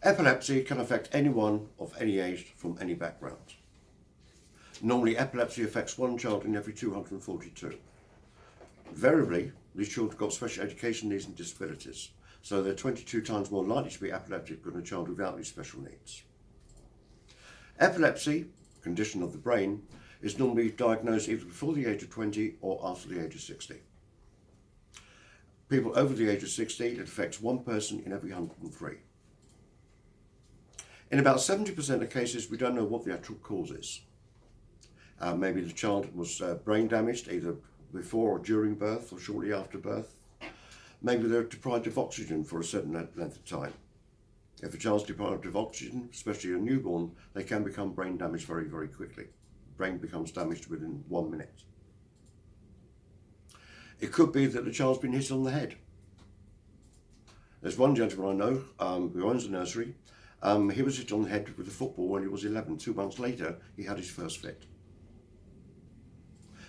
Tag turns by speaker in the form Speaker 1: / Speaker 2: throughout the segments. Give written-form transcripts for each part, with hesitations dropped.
Speaker 1: Epilepsy can affect anyone of any age from any background. Normally, epilepsy affects one child in every 242. Invariably, these children have got special education needs and disabilities, so they're 22 times more likely to be epileptic than a child without these special needs. Epilepsy, condition of the brain, is normally diagnosed either before the age of 20 or after the age of 60. People over the age of 60, it affects one person in every 103. In about 70% of cases, we don't know what the actual cause is. Maybe the child was brain damaged either before or during birth or shortly after birth. Maybe they're deprived of oxygen for a certain length of time. If a child's deprived of oxygen, especially a newborn, they can become brain damaged very, very quickly. Brain becomes damaged within 1 minute. It could be that the child's been hit on the head. There's one gentleman I know who owns a nursery. He was hit on the head with a football when he was 11. 2 months later, he had his first fit.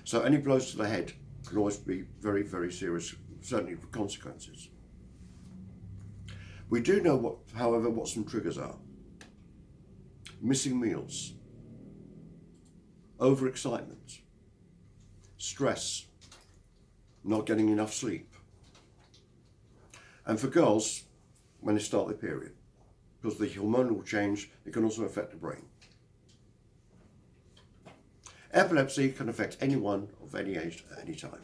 Speaker 1: So any blows to the head can always be very, very serious, certainly for consequences. We do know, however, what some triggers are. Missing meals, overexcitement, stress, not getting enough sleep. And for girls, when they start their period, because the hormonal change, it can also affect the brain. Epilepsy can affect anyone of any age at any time.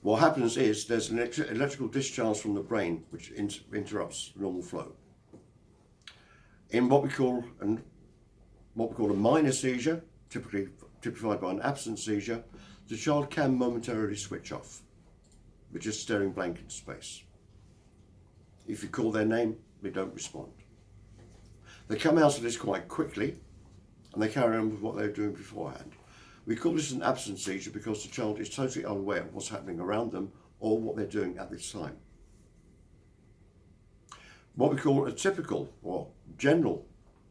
Speaker 1: What happens is there's an electrical discharge from the brain which interrupts normal flow. In what we call a minor seizure, typified by an absent seizure, the child can momentarily switch off, with just staring blank into space. If you call their name, they don't respond. They come out of this quite quickly, and they carry on with what they were doing beforehand. We call this an absent seizure because the child is totally unaware of what's happening around them or what they're doing at this time. What we call a typical or general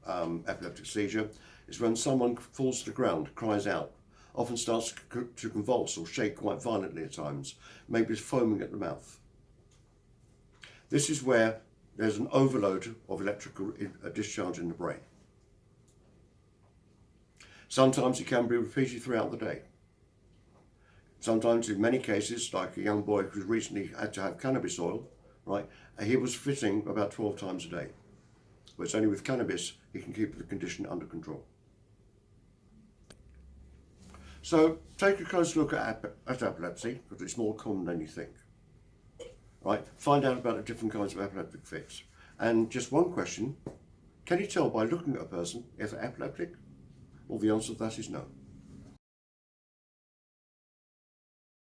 Speaker 1: epileptic seizure is when someone falls to the ground, cries out, often starts to convulse or shake quite violently at times, maybe foaming at the mouth. This is where there's an overload of electrical discharge in the brain. Sometimes it can be repeated throughout the day. Sometimes, in many cases, like a young boy who recently had to have cannabis oil, right, he was fitting about 12 times a day. But it's only with cannabis he can keep the condition under control. So take a close look at epilepsy, because it's more common than you think. Right, find out about the different kinds of epileptic fits. And just one question, can you tell by looking at a person if they're epileptic? Well, the answer to that is no.